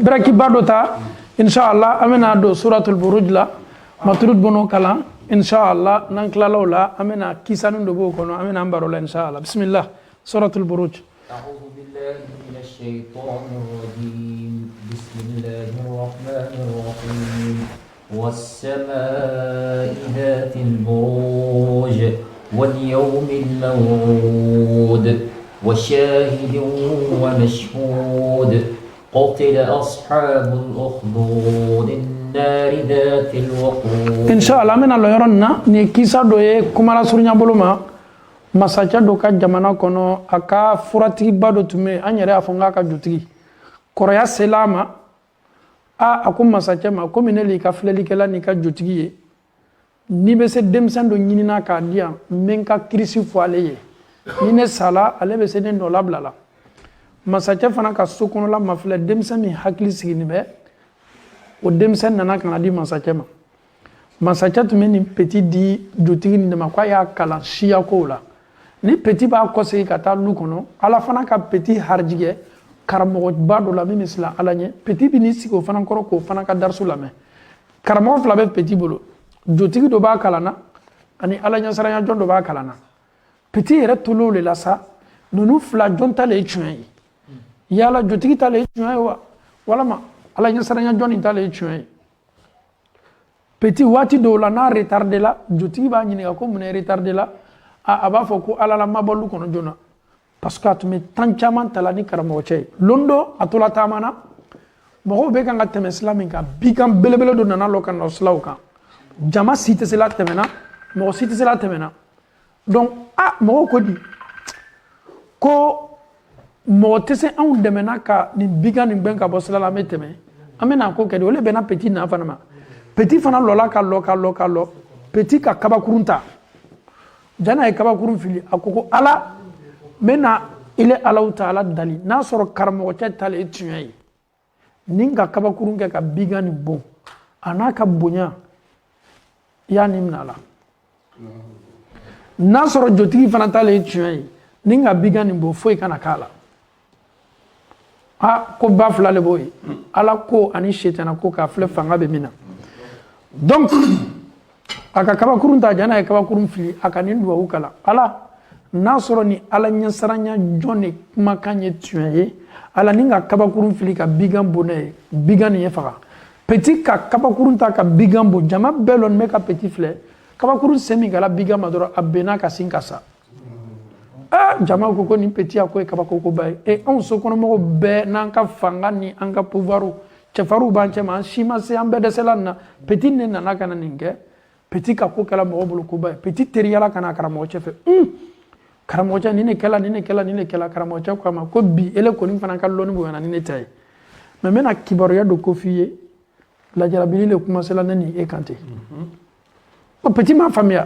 بركي بادوتا إن شاء الله أمنا دو سورة البروج لا مطرود بنو كلام إن شاء الله ننكلا لولا أمنا كيسانون دبو كونو أمنا أمبرولا إن شاء الله بسم الله سورة البروج أعوذ بالله من الشيطان الرجيم بسم الله الرحمن الرحيم والسماء ذات البروج واليوم الموعود وشاهد ومشهود قتل أصحاب الأخدود النار ذات الوقود إن شاء الله من الله يرنا نكيسا دوye kumala surnya boloma masacha doka jamana kono aka furati bado tume anyere afonga ka jutigi koroya selama akum masacha ma komineli ka fleli kala ni ka jutigi ni be se demsan do nyinina ka dia menka krisi foaleye ni ne sala ale be se den do lablala masacha fana ka sokono la mafle demsan mi hakli sigini be o demsan nana kan adi masacha ma masacha tume ni petit di jutigi ni ma kwa ya kala shia ko la ni petit ba kose ka ta lu kono ala fana ka petit harjige karamo ba do la mi misla ala nye petit bi ni siko fana koro ko fana ka darsu la me karamo fla be petit bolo jutigi do ba kala na ani ala nya saranya jon do ba kala na petit ere tolo le la sa nunu fla jon ta le chuen yala jutigi ta le chuen wala ma ala nya saranya jon ta le chuen petit wati do la na retardé la jutigi ba nyini ko mun retardé la aba foko ala la mabalu kono jona parce que atume tanchaman talani karamo che londo atula tamana mo be kan gatem islamin ka bigam belebele do nana lokan no slauka jama site sela temena mo site sela temena donc mo ko di ko mo tese an demena ka ni bigan ni benka bosla la meteme amena ko kedi ole bena petit na fana ma petit fana lola ka lo petit ka kabakurunta jana e kaba kurun fili akoko ala mena ile ala taala dali na soro karamo cha tale etuyi ninga kaba kurun ke ka bigani bon anaka bonya ya nimnala na soro jotigi fana tale etuyi ninga bigani bon foi kana kala ko bafla le boy ala ko ani shetana ko ka fle fanga be mina donc aka kaba kurun ta jana e kaba kurun fili aka ni duwa ukala ala nasoro ni ala nyasaranya jone makanye tuye ala ninga kaba kurun fili ka bigan bonne bigan ye faka petit ka kaba kurun ta ka bigan bo jama belon me ka petit flé kaba kurun semi gala bigan madoro abena ka sinkasa jama ko ni petit akoy kaba ko bay e on so kono mo be nan ka fanga ni anga pouvoiru chefaru banche man shima se ambe de selana petit ne nana kana ninge petit ka ko kala mo bulu ko bay petit teriyala kana karamo chefe karamo cha nine kala karamo cha kwa ma ko bi ele ko ni fana ka loni bo na nine tay mais mena kibaro ya do ko fiye la jarabili le kuma sela nani e kanté o petit ma famille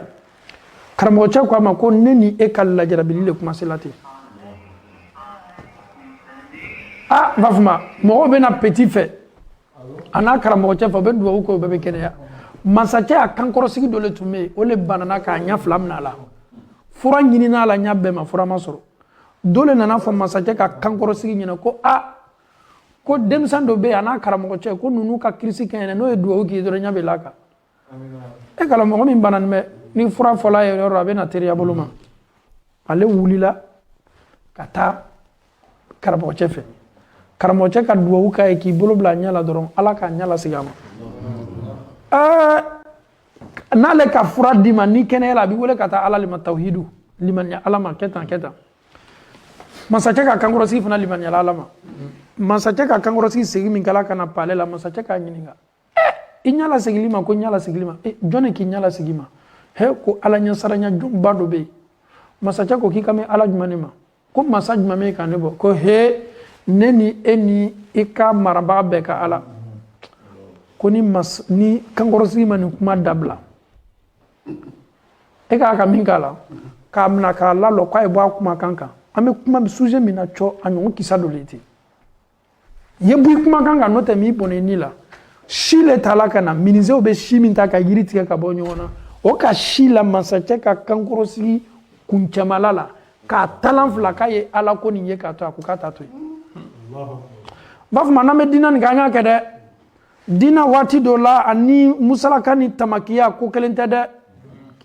karamo cha kwa ma ko neni e kala la jarabili le kuma sela te vafuma mo be na petit fait ana karamo cha fa be do ko be kenya masache akankoro sigi dole tume ole banana ka nya flamna la fura nyini na la nya be ma fura masoro dole nana fo masache ka kankoro sigi nyina ko ko demsan do be ana karamo che ko nunu ka krisi kene no e do ki do nya be laka e kala mo min banan me ni fura fola e ro be na teriya boluma ale wulila kata karamo che fe karamo che ka do ka e ki bolo bla nya la doron ala ka nya la sigama nale ka fura dima ni kene la bi wole kata ala lima tauhidu liman ya alama keta masache ka kangoro si fana liman ya alama masache ka kangoro si segi min kala kana pale la masache ka nyininga inyala segilima ko nyala segilima jone ki nyala segima he ko ala nya saranya jumba do be masache ko kikame ala jumanema ko masaj mame ka nebo ko he neni eni ika maraba be ka ala koni ni kangorosi mani kuma dabla e ka mingala ka mna ka la lo kwa ebo kuma kanka ame kuma suje mina cho anyo kisa doleti yebu kuma kanka no te mi bone ni la shile talaka na minize obe shimi ntaka yiriti ka bonyona o ka shila masache ka kangorosi kunchamalala ka talan flaka ye ala ko ni ye ka to akukata to b'a fɔ ma n'an bɛ diinɛ nin kɛ an y'a kɛ dɛ diinɛ waati dɔ la ani musalaka ni tamakiya ko kelen tɛ dɛ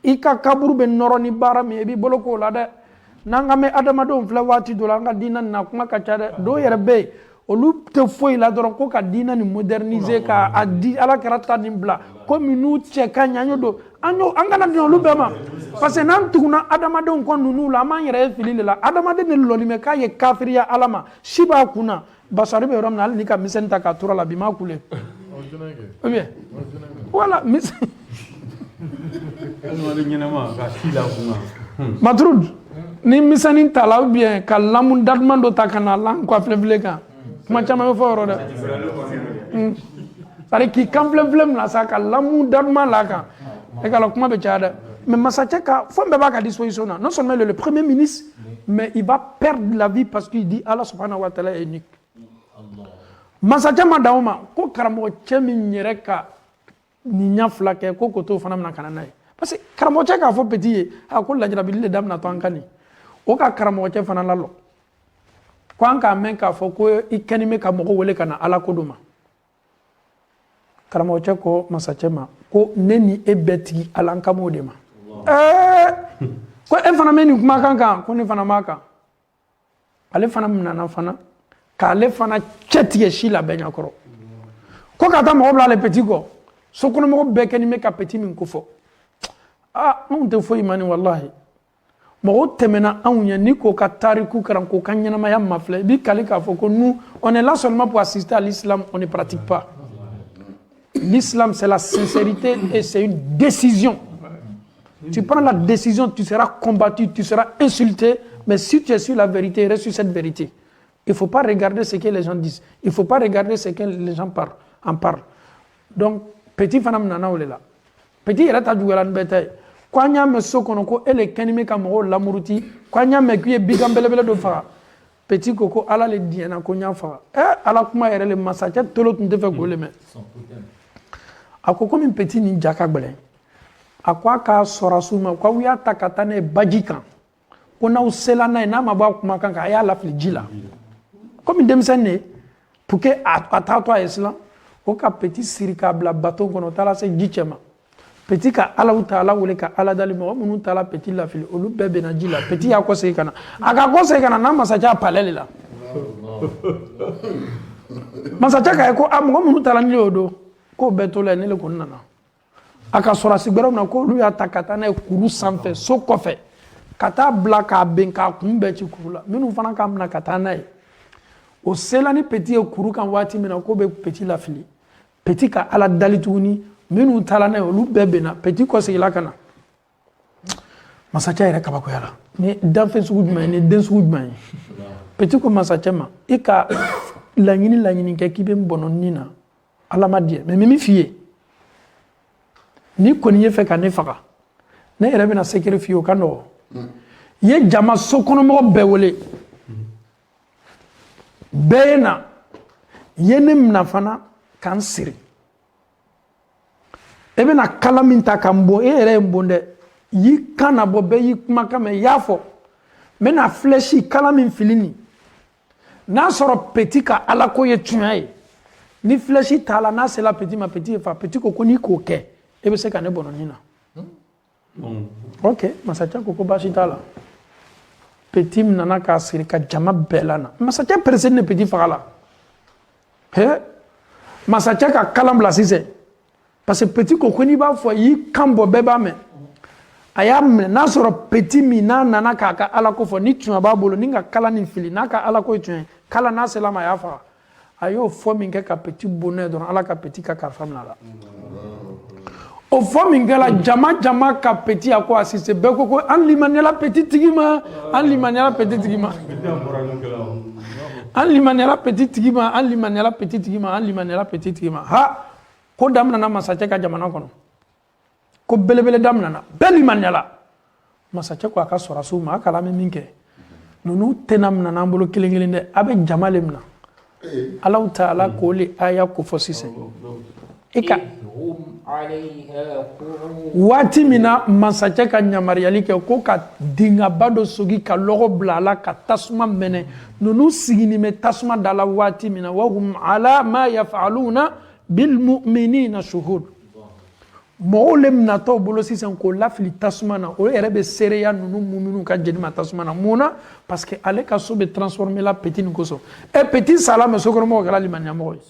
i ka kaburu bɛ nɔrɔ ni baara min ye i b'i bolo k'o la dɛ n'an ka mɛn adamadenw filɛ waati dɔ la an ka diinɛ nin na kuma ka ca dɛ dɔw yɛrɛ bɛ yen olu tɛ foyi la dɔrɔn ko ka diinɛ nin moderniser ka a di alakira ta nin bila komi n'u cɛ ka ɲi an y'o don an kana di olu bɛɛ ma parce que n'an tuguna adamadenw kɔ ninnu la an b'an yɛrɛ ye fili de la adamaden de lɔli mɛ k'a ye kafiriya ala ma si b'a kun na basari bɛ yɔrɔ min na hali n'i ka misɛnnin ta k'a tura la bi m'a kule ou bien voilà misɛn Matrud ni misɛnnin ta la ou bien ka lamu daduman dɔ ta ka na lan kɔ filɛ kan kuma caman bɛ fɔ o yɔrɔ dɛ c'est-à-dire k'i kan filɛ min na sa ka lamu daduman la kan e ka la kuma bɛ caya dɛ mais masakɛ ka fɛn bɛɛ b'a ka disposition na non seulement le premier ministre mais il va perdre la vie parce qu'il dit Allah subhanahu wa ta'ala est unique masakɛ ma dan o ma ko karamɔgɔ cɛ min yɛrɛ ka nin ɲa fila kɛ ko k'o t'o fana mina ka na n'a ye parce que karamɔgɔ cɛ k'a fɔ petit ye ko lajarabili de daminɛ to an kan nin o ka karamɔgɔ cɛ fana lalɔ ko an k'a mɛn k'a fɔ ko i kɛni bɛ ka mɔgɔ wele ka na ala ko do ma karamɔgɔ cɛ ko masakɛ ma ko ne ni e bɛɛ tigi ala an kamo de ma ko e fana bɛ nin kumakan kan ko ne fana b'a kan ale fana minɛna fana k'ale fana cɛ tigɛ si la bɛɛ ɲɛkɔrɔ ko ka taa mɔgɔ bila ale petit kɔ sokɔnɔmɔgɔ bɛɛ kɛni bɛ ka petit min ko fɔ anw tɛ foyi ma ni walahi mɔgɔw tɛmɛna anw ɲɛ ni k'o ka tariku karan k'o ka ɲɛnamaya ma filɛ i b'i kali k'a fɔ ko nous on est là seulement pour assister à l'islam on ne pratique pas l'islam c'est la sincérité et c'est une décision tu prends la décision tu seras combattu tu seras insulté mais si tu es sur la vérité reste sur cette vérité il faut pas regarder ce que les gens disent il faut pas regarder ce que les gens en parlent donc petit fana nana ole la petit yɛrɛ ta juguyala ni bɛɛ ta ye ko an y'a mɛn so kɔnɔ ko e le kɛni bɛ ka mɔgɔw lamuruti ko an y'a mɛn k'i ye bigan belebele dɔ faga petit ko ala le diɲɛna ko n y'a faga ala kuma yɛrɛ le masakɛ tolo tun tɛ fɛ k'o le mɛn a ko komi petit ni ja ka gɛlɛn a ko a k'a sɔrɔsiw ma ko aw y'a ta ka taa n'a ye baji kan ko n'aw sela n'a ye n'a ma bɔ a kuma kan a y'a lafili ji la komi denmisɛnnin de ye pour que a t'a to a ye sisan ko ka petit siri k'a bila bateau kɔnɔ o taara se ji cɛ ma petit ka Allahu Taala wele ka ala dali mɔgɔ minnu taara petit lafili olu bɛɛ bɛna ji la petit y'a kɔsegin ka na a ka kɔsegin ka na n'a masakɛ a palɛ de la masakɛ k'a ye ko mɔgɔ minnu taara ni o don k'o bɛɛ to la ne le ko n nana a ka sɔrɔsi gbɛrɛw na k'olu y'a ta ka taa n'a ye kuru sanfɛ so kɔfɛ ka taa bila k'a ben k'a kun bɛɛ ci kuru la minnu fana k'a minɛ ka taa n'a ye o sela ni petit ye kuru kan waati min na k'o bɛ petit lafili petit ka ala dali tuguni minnu taara n'a ye olu bɛɛ benna petit kɔsegila ka na masakɛ yɛrɛ kabakoyara ni danfɛn sugu jumɛn ye ni den sugu jumɛn ye petit ko masakɛ ma i ka laɲini kɛ k'i bɛ n bɔnɔ nin na ala ma diɲɛ mais min f'i ye ni kɔni ye fɛ ka ne faga ne yɛrɛ bɛna secret f'i ye o ka nɔgɔ ye jama sokɔnɔmɔgɔ bɛɛ wele bɛɛ ye na ye ne minɛ fana k'an siri e bɛna kala min ta ka n bon e yɛrɛ ye n bon dɛ y'i kan na bɔ bɛɛ y'i kumakan mɛn i y'a fɔ n bɛna flèche kala min fili nin n'a sɔrɔ petit ka ala ko ye tiɲɛ ye ni flèche t'a la n'a sera petit ma petit ye fa petit ko n'i k'o kɛ e bɛ se ka ne bɔnɔ nin na ok masakɛ ko baasi t'a la petit min nana k'a siri ka jama bɛɛ la na masakɛ pressé ni petit faga la masakɛ ka kalan bila sisan parce que petit ko n'i b'a fɔ y'i kan bɔ bɛɛ b'a mɛn a y'a minɛ n'a sɔrɔ petit min n'a nana k'a ka ala ko fɔ ni tiɲɛ b'a bolo ni ka kalan nin fili n'a ka ala ko ye tiɲɛ kalan n'a sera ma a y'a faga a y'o fɔ min kɛ ka petit bonnet dɔrɔn ala ka petit ka kalifa minɛ a la o fɔ min kɛla jama ka petit a ko assisté bɛɛ ko ko an limaniyala petit tigi ma an limaniyala petit tigi ma an limaniyala petit tigi ma an limaniyala petit tigi ma an limaniyala petit tigi ma ha ko daminɛna masakɛ ka jamana kɔnɔ ko belebele daminɛna bɛɛ limaniyala masakɛ ko a ka sɔrɔsiw ma a kala an bɛ min kɛ ninnu tɛna minɛna an bolo kelen dɛ a bɛ jama le minɛ Allahu Taala k'o le aya ko fɔ sisan هم عليها قعود waati min na masakɛ ka yamaruyali kɛ ko ka dingaba dɔ sogi ka lɔgɔ bila a la ka tasuma mɛnɛ ninnu siginin bɛ tasuma da la waati min na wahum ala ma yafaluna bilmuminina shuhud mɔgɔw le minatɔ bolo sisan k'o lafili tasuma na o yɛrɛ bɛ seereya ninnu muminu ka jeni ma tasuma na mun na parce que ale ka so bɛ transformer la petit nin kosɔn petit sala mɛ sokɔnɔmɔgɔw kɛra limaniya ye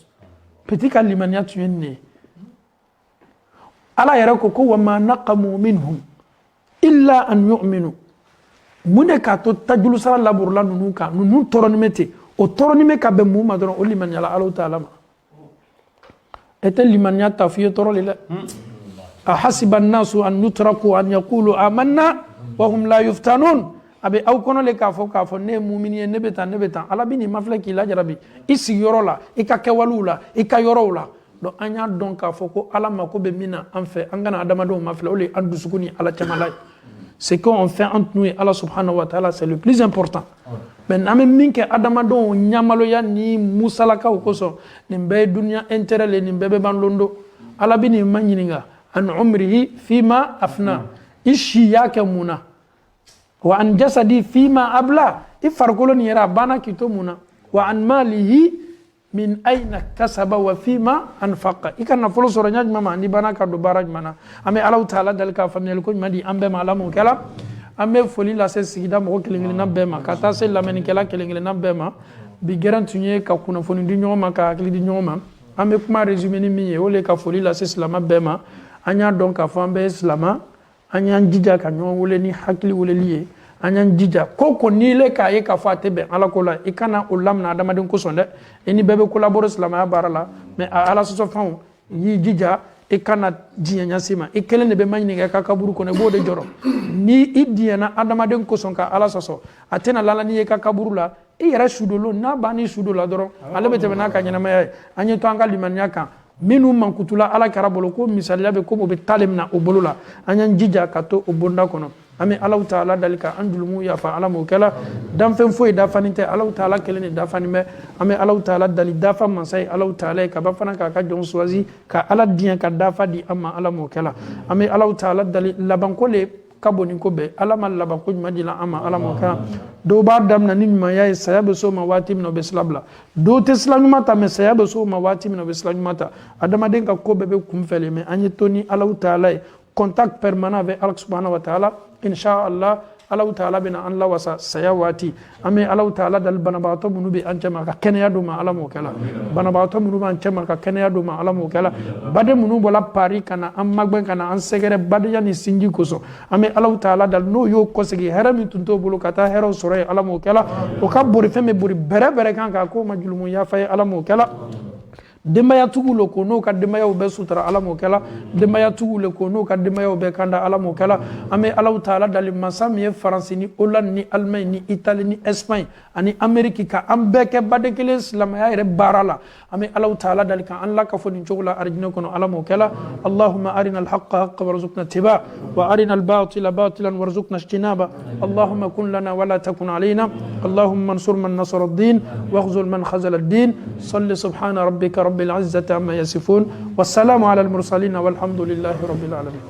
petit ka limaniya tun ye nin ye ala yɛrɛ ko wa ma naqamu minhum illa an yu'minu mun de k'a to tajulu sara laburula ninnu kan ninnu tɔɔrɔnin bɛ ten o tɔɔrɔnin bɛ ka bɛn mun ma dɔrɔn o limaniyala Alahu Taala ma e tɛ limaniya ta f'i ye tɔɔrɔ le dɛ ahasiba annasu an yutraku an yaqulu amanna wa hum la yuftanun a bɛ aw kɔnɔ le k'a fɔ ne ye mumini ye ne bɛ tan ala bɛ nin mafilɛ k'i lajarabi i sigiyɔrɔ la i ka kɛwalew la i ka yɔrɔw la donc an y'a dɔn k'a fɔ ko ala mako bɛ min na an fɛ an kana adamadenw mafilɛ o de ye an dusukun ni ala cɛmala ye ce qu'on fait entre nous et Allah subhanahu wa ta'ala c'est le plus important mais n'an bɛ min kɛ adamadenw ɲamaloya ni musalakaw kosɔn nin bɛɛ ye duniya intérêt le nin bɛɛ bɛ ban londo ala bɛ nin ma ɲininka an umrihi fima afna i si y'a kɛ mun na wa an jasadi fima abla i farikolo nin yɛrɛ a banna k'i to mun na wa an malihi min aina kasaba wa fima anfaqa i ka nafolo sɔrɔ ɲa jumɛn ma ni bana ka don baara jumɛn na an bɛ Alahu Taala dali ka faamuyali ko ɲuman di an bɛɛ ma ala m'o kɛla an bɛ foli lase sigida mɔgɔ kelen kelenna bɛɛ ma ka taa se lamɛnnikɛla kelen kelenna bɛɛ ma bi gɛrɛn tun ye ka kunnafoni di ɲɔgɔn ma ka hakili di ɲɔgɔn ma an bɛ kuma résumé ni min ye o de ka foli lase silama bɛɛ ma an y'a dɔn k'a fɔ an bɛɛ ye silama an y'an jija ka ɲɔgɔn wele ni hakili weleli ye an y'an jija ko n'i le k'a ye k'a fɔ a tɛ bɛn ala ko la i kana o lamina adamaden kosɔn dɛ i ni bɛɛ bɛ collaborer silamɛya baara la mais a ala sɔsɔ fɛnw y'i jija i kana diɲɛ ɲasi ma i kelen de bɛ ma ɲininka i ka kaburu kɔnɔ i b'o de jɔrɔ ni i diɲɛna adamaden kosɔn ka ala sɔsɔ a tɛna lala n'i ye i ka kaburu la i yɛrɛ sudolo n'a banni sudo la dɔrɔn ale bɛ tɛmɛ n'a ka ɲɛnamaya ye an ye to an ka limaniya kan minnu mankutula ala kɛra bolo ko misaliya bɛ komi o bɛ taale mina o bolo la an y'an jija ka to o bonda kɔnɔ an bɛ Alahu Taala dali ka an julumu yafa ala m'o kɛla danfɛn foyi dafanin tɛ Alahu Taala kelen de dafanin bɛ an bɛ Alahu Taala dali dafa masa ye Alahu Taala ye ka ba fana k'a ka jɔn choisi ka ala diɲɛ ka dafa di an ma ala m'o kɛla an bɛ Alahu Taala dali labanko le ka bon ni ko bɛɛ ala ma labanko ɲuman di la an ma ala m'o kɛla dɔw b'a daminɛ ni ɲumanya ye saya bɛ s'o ma waati min na o bɛ sira bila dɔw tɛ sira ɲuman ta mais saya bɛ s'o ma waati min na o bɛ sira ɲuman ta adamaden ka ko bɛɛ bɛ kunfɛ le mais an ye to ni Alahu Taala ye contact permanent avec Allah subhanahu wa ta'ala inshallah Alahu Taala bɛna an lawasa saya waati an bɛ Alahu Taala dali banabagatɔ minnu bɛ an cɛ ma ka kɛnɛya d'u ma ala m'o kɛla banabagatɔ minnu b'an cɛ ma ka kɛnɛya d'u ma ala m'o kɛla baden minnu bɔra Paris ka na an magɛn ka na an sɛgɛrɛ badenya ni sinji kosɔn an bɛ Alahu Taala dali n'o y'o kɔsegi hɛrɛ min tun t'o bolo ka taa hɛrɛw sɔrɔ yen ala m'o kɛla o ka bori fɛn bɛ bori bɛrɛ bɛrɛ kan k'a k'o ma julumu yafa ye ala m'o kɛla denbayatigiw le ko n'o ka denbayaw bɛɛ sutura ala m'o kɛla denbayatigiw le ko n'o ka denbayaw bɛɛ kanda ala m'o kɛla an bɛ Alahu Taala dali masa min ye Faransi ni Hollande ni Allemagne ni Italie ni Espagne ani Amérique ka an bɛɛ kɛ baden kelen silamɛya yɛrɛ baara la an bɛ Alahu Taala dali ka an lakafo nin cogo la arijinɛ kɔnɔ ala m'o kɛla Allahumma arina al-haqqa haqqan warzuqna ittiba'a wa arina al-batila batilan warzuqna ijtinaba Allahumma kun lana wa la takun alayna Allahumma ansur man nasara ad-din wakhzul man khazala ad-din salli subhana rabbika رب العزة عما يصفون والسلام على المرسلين والحمد لله رب العالمين